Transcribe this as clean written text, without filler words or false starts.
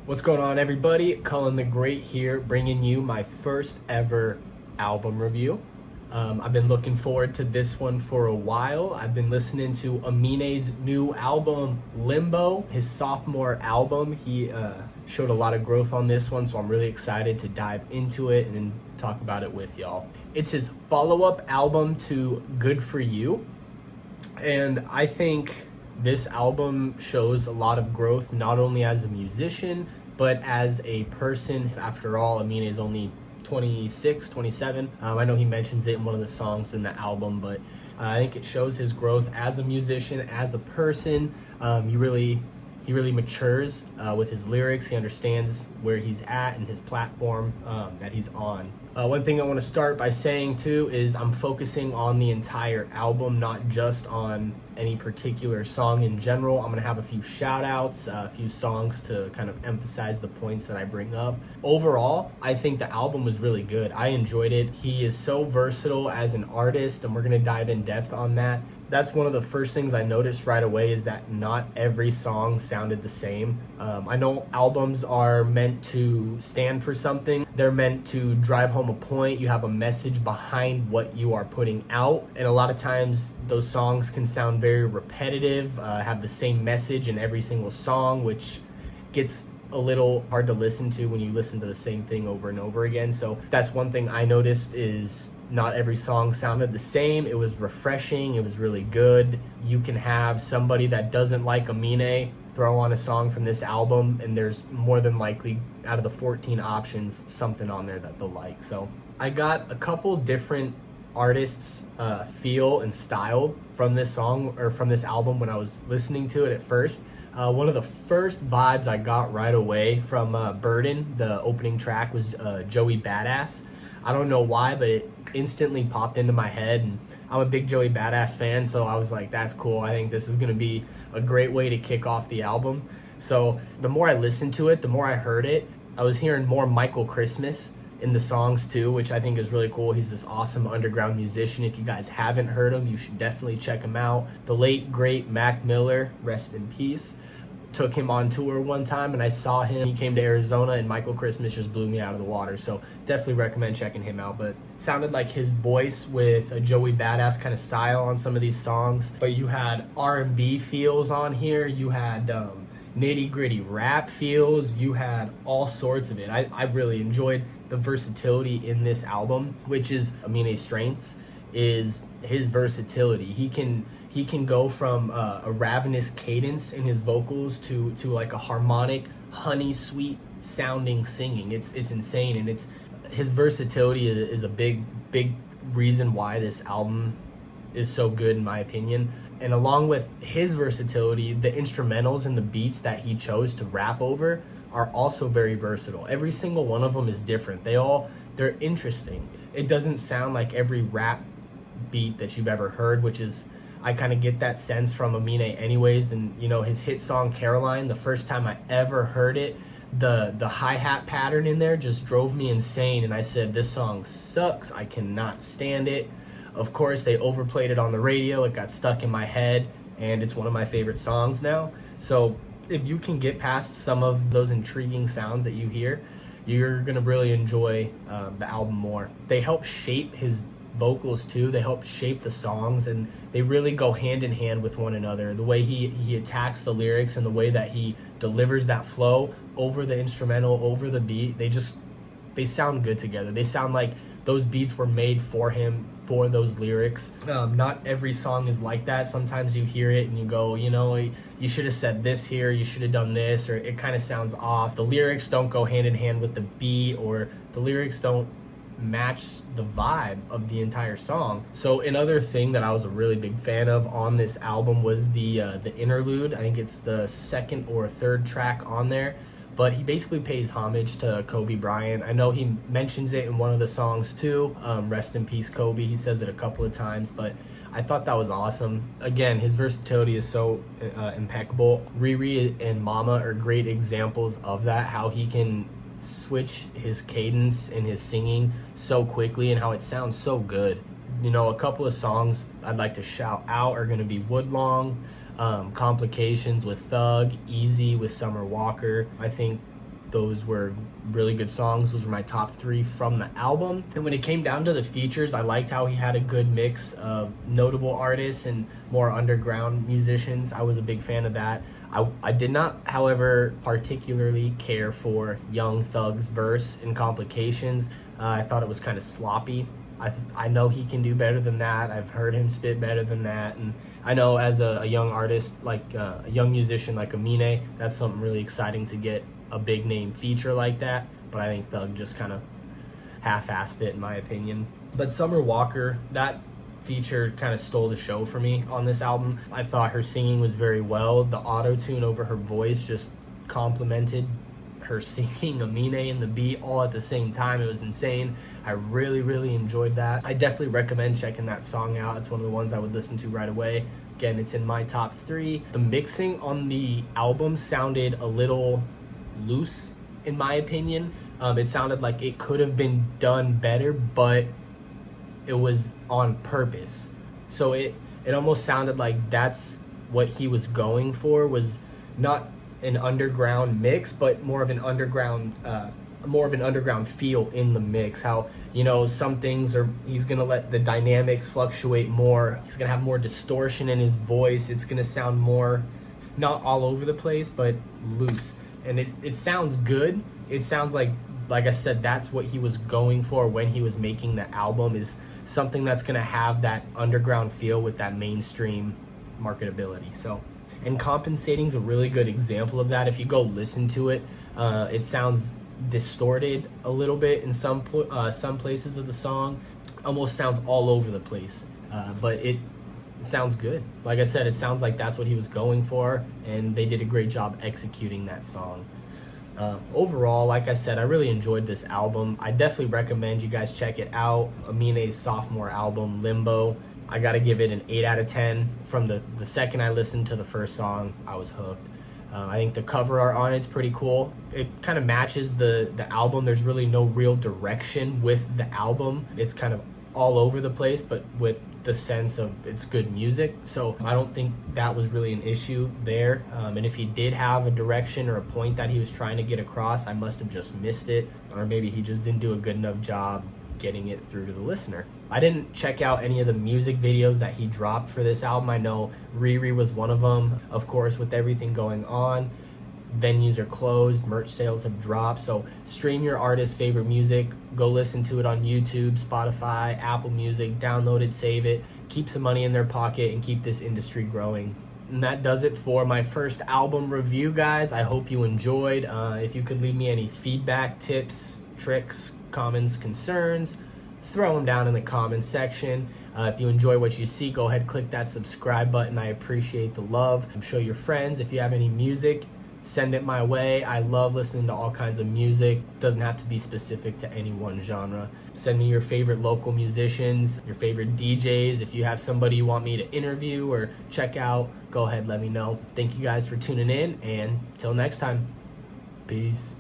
What's going on, everybody? Cullen the Great here, bringing you my first ever album review. I've been looking forward to this one for a while. I've been listening to Amine's new album, Limbo, his sophomore album. He showed a lot of growth on this one, so I'm really excited to dive into it and talk about it with y'all. It's his follow-up album to Good For You, and I think this album shows a lot of growth, not only as a musician, but as a person. After all, Amine is only 26, 27. I know he mentions it in one of the songs in the album, but I think it shows his growth as a musician, as a person. He really matures with his lyrics. He understands where he's at and his platform that he's on. One thing I want to start by saying too is I'm focusing on the entire album, not just on any particular song in general. I'm going to have a few shout outs, a few songs to kind of emphasize the points that I bring up. Overall, I think the album was really good. I enjoyed it. He is so versatile as an artist, and we're going to dive in depth on that. That's one of the first things I noticed right away, is that not every song sounded the same. I know albums are meant to stand for something. They're meant to drive home a point. You have a message behind what you are putting out. And a lot of times those songs can sound very repetitive, have the same message in every single song, which gets a little hard to listen to when you listen to the same thing over and over again. So that's one thing I noticed, is not every song sounded the same. It was refreshing. It was really good. You can have somebody that doesn't like Amine throw on a song from this album, and there's more than likely, out of the 14 options, something on there that they'll like. So I got a couple different artists' feel and style from this song, or from this album, when I was listening to it at first. One of the first vibes I got right away from Burden, the opening track, was Joey Badass. I don't know why, but it instantly popped into my head, and I'm a big Joey Badass fan, so I was like, that's cool. I think this is going to be a great way to kick off the album. So the more I listened to it, the more I heard it, I was hearing more Michael Christmas in the songs too, which I think is really cool. He's this awesome underground musician. If you guys haven't heard him, you should definitely check him out. The late, great Mac Miller, rest in peace, took him on tour one time, and I saw him. He came to Arizona, and Michael Christmas just blew me out of the water. So definitely recommend checking him out. But it sounded like his voice with a Joey Badass kind of style on some of these songs. But you had R&B feels on here. You had nitty gritty rap feels. You had all sorts of it. I really enjoyed the versatility in this album, which is Amine's strengths, is his versatility. He can go from a ravenous cadence in his vocals to like a harmonic, honey sweet sounding singing. It's insane, and his versatility is a big reason why this album is so good, in my opinion. And along with his versatility, the instrumentals and the beats that he chose to rap over are also very versatile. Every single one of them is different. They're interesting. It doesn't sound like every rap beat that you've ever heard, which is, I kind of get that sense from Amine anyways. And you know, his hit song Caroline, the first time I ever heard it, the hi-hat pattern in there just drove me insane, and I said, this song sucks, I cannot stand it. Of course, they overplayed it on the radio, it got stuck in my head, and it's one of my favorite songs now. So if you can get past some of those intriguing sounds that you hear, you're gonna really enjoy the album more. They help shape his vocals too. They help shape the songs, and they really go hand in hand with one another. The way he attacks the lyrics and the way that he delivers that flow over the instrumental, over the beat, they sound good together. They sound like those beats were made for him, for those lyrics. Not every song is like that. Sometimes you hear it and you go, you know, you should have said this here, you should have done this, or it kind of sounds off. The lyrics don't go hand in hand with the beat, or the lyrics don't match the vibe of the entire song. So another thing that I was a really big fan of on this album was the interlude. I think it's the second or third track on there, but he basically pays homage to Kobe Bryant. I know he mentions it in one of the songs too, rest in peace Kobe. He says it a couple of times, but I thought that was awesome. Again, his versatility is so impeccable. Riri and Mama are great examples of that, how he can switch his cadence and his singing so quickly, and how it sounds so good. You know, a couple of songs I'd like to shout out are going to be Woodlong, Complications with Thug, Easy with Summer Walker. I think those were really good songs. Those were my top 3 from the album. And when it came down to the features, I liked how he had a good mix of notable artists and more underground musicians. I was a big fan of that. I did not, however, particularly care for Young Thug's verse in Complications. I thought it was kind of sloppy. I know he can do better than that. I've heard him spit better than that. And I know as a young artist, like a young musician like Amine, that's something really exciting to get a big name feature like that. But I think Thug just kind of half-assed it, in my opinion. But Summer Walker, that feature kind of stole the show for me on this album. I thought her singing was very well. The auto-tune over her voice just complemented her singing, Amine, and the beat all at the same time. It was insane. I really enjoyed that. I definitely recommend checking that song out. It's one of the ones I would listen to right away. Again, it's in my top 3. The mixing on the album sounded a little loose, in my opinion. It sounded like it could have been done better, but it was on purpose. So it almost sounded like that's what he was going for, was not an underground mix, but more of an underground feel in the mix. How, you know, some things he's gonna let the dynamics fluctuate more. He's gonna have more distortion in his voice. It's gonna sound more, not all over the place, but loose. And it sounds good. It sounds like I said, that's what he was going for when he was making the album, is something that's gonna have that underground feel with that mainstream marketability. So, and Compensating's a really good example of that. If you go listen to it, it sounds distorted a little bit in some places of the song. Almost sounds all over the place, but it sounds good. Like I said, it sounds like that's what he was going for, and they did a great job executing that song. Overall, like I said, I really enjoyed this album. I definitely recommend you guys check it out. Amine's sophomore album, Limbo. I gotta give it an 8 out of 10. From the second I listened to the first song, I was hooked. I think the cover art on it's pretty cool. It kind of matches the album. There's really no real direction with the album. It's kind of all over the place, but with the sense of it's good music. So I don't think that was really an issue there. And if he did have a direction or a point that he was trying to get across, I must have just missed it, or maybe he just didn't do a good enough job getting it through to the listener. I didn't check out any of the music videos that he dropped for this album. I know Riri was one of them. Of course, with everything going on, venues are closed, merch sales have dropped. So stream your artist's favorite music, go listen to it on YouTube, Spotify, Apple Music, download it, save it, keep some money in their pocket, and keep this industry growing. And that does it for my first album review, guys. I hope you enjoyed. If you could leave me any feedback, tips, tricks, comments, concerns, throw them down in the comments section. If you enjoy what you see, go ahead, click that subscribe button. I appreciate the love. Show your friends. If you have any music, send it my way. I love listening to all kinds of music. It doesn't have to be specific to any one genre. Send me your favorite local musicians, your favorite DJs. If you have somebody you want me to interview or check out, go ahead, let me know. Thank you guys for tuning in, and till next time, peace.